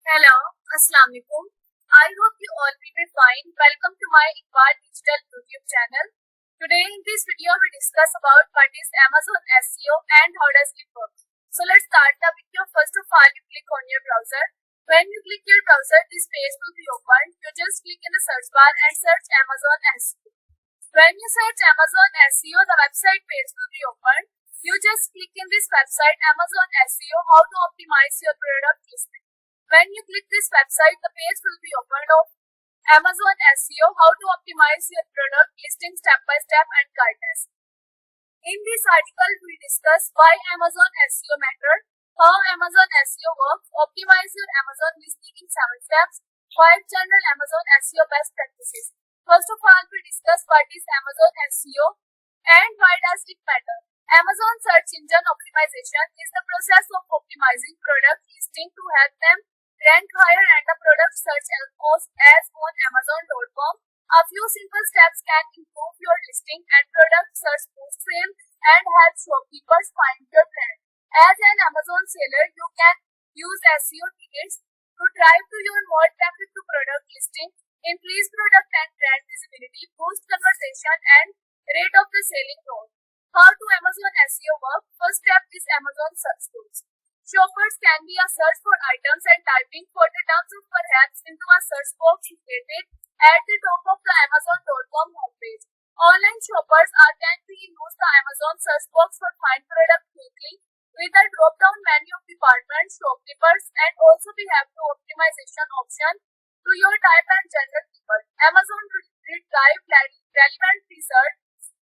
Hello, Assalamu alaikum. I hope you all will be fine. Welcome to my Iqbal Digital YouTube channel. Today in this video we discuss about what is Amazon SEO and how does it work. So let's start the video. First of all, you click on your browser. When you click your browser, this page will be opened. You just click in the search bar and search Amazon SEO. When you search Amazon SEO, the website page will be opened. You just click in this website Amazon SEO, how to optimize your product listing. When you click this website, the page will be opened of Amazon SEO, how to optimize your product listing step by step and guidance. In this article, we discuss why Amazon SEO matters, how Amazon SEO works, optimize your Amazon listing in 7 steps, 5 general Amazon SEO best practices. First of all, we discuss what is Amazon SEO and why does it matter. Amazon search engine optimization is the process of optimizing product listing to help them rank higher and the product search as on Amazon.com. A few simple steps can improve your listing and product search boost sale and help shopkeepers find your brand. As an Amazon seller, you can use SEO tickets to drive to your more traffic to product listing, increase product and brand visibility, boost conversation and rate of the selling road. How to Amazon SEO work? First step is Amazon search tools. Shoppers can be a search for items and typing for the terms of perhaps into a search box located at the top of the Amazon.com homepage. Online shoppers can use the Amazon search box for find product quickly with a drop-down menu of departments, shopkeepers, and also we have the optimization option to your type and gender keyword. Amazon will drive relevant research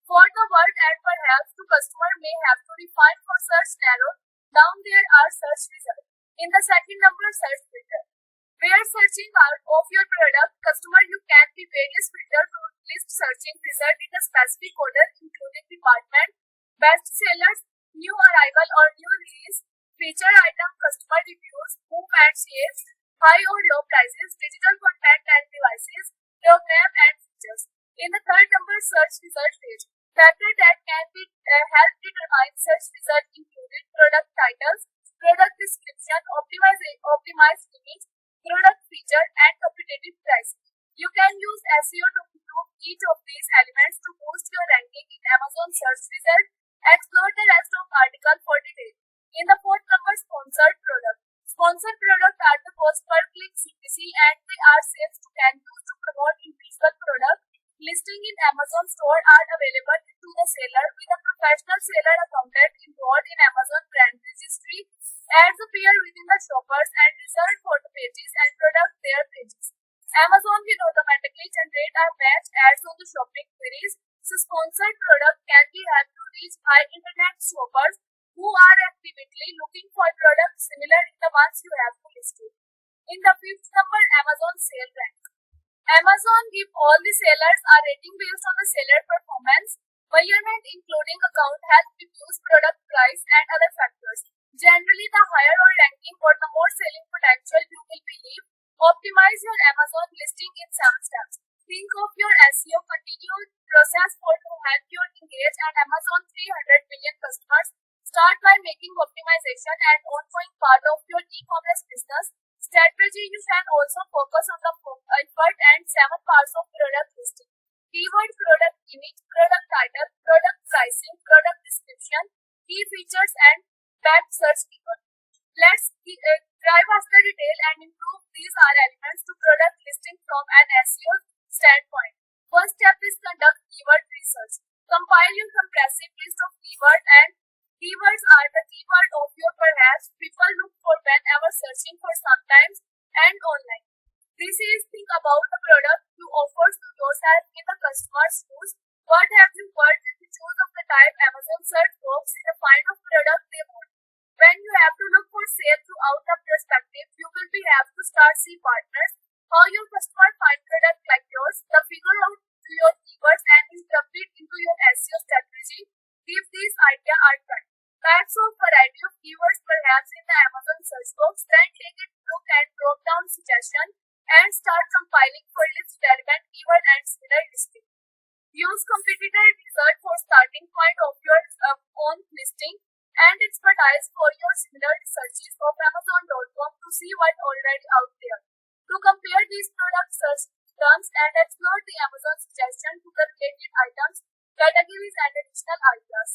for the word and perhaps the customer may have to refine for search narrow down there are search results. In the second number, search filter. Where searching out of your product, customer you can be various filter to list searching result in a specific order including department, best sellers, new arrival or new release, feature item, customer reviews, move and shares, high or low prices, digital content and devices, program and features. In the third number, search result page. Factor that can be help determine search result including product titles, product description, optimized image, product feature, and competitive pricing. You can use SEO to improve each of these elements to boost your ranking in Amazon search result. Explore the rest of article for details. In the fourth number, sponsored product. Sponsored products are the cost per click CPC and they are sales you can use to promote individual product. Listing in Amazon store are available to the seller with a professional seller accountant involved in Amazon brand registry. Ads appear within the shoppers and result photo pages and product their pages. Amazon will automatically generate a match ads on the shopping queries. So sponsored product can be helped to reach high internet shoppers who are actively looking for products similar in the ones you have listed. In the fifth number, Amazon sale rank. Amazon give all the sellers a rating based on the seller performance, measurement including account health, reviews, product price, and other factors. Generally, the higher your ranking for the more selling potential you will believe. Optimize your Amazon listing in 7 steps. Think of your SEO continued process for to help you engage and Amazon 300 million customers. Start by making optimization an ongoing part of your e-commerce business. Strategy, you can also focus on the effort and 7 parts of product listing. Keyword, product image, product title, product pricing, product description, key features and back search keyword. Let's dive after detail and improve these are elements to product listing from an SEO standpoint. First step is conduct keyword research. Compile your comprehensive list of keywords and keywords are the keyword of your perhaps people look for whenever searching for sometimes and online. This is think about the product you offer to yourself in the customer's shoes. What have you got if you choose of the type Amazon search box in the find of product they want. When you have to look for sale throughout the perspective, you will be have to start see partners, how your customer find product like yours, the figure out your keywords and interpret it into your SEO strategy. Give these idea are done. Types of variety of keywords perhaps in the Amazon search box, then take a look and drop down suggestion and start compiling for list relevant keyword and similar listing. Use competitor result for starting point of your own listing and expertise for your similar searches of Amazon.com to see what already out there. To compare these products, search terms, and explore the Amazon suggestion to the related items, categories, and additional ideas.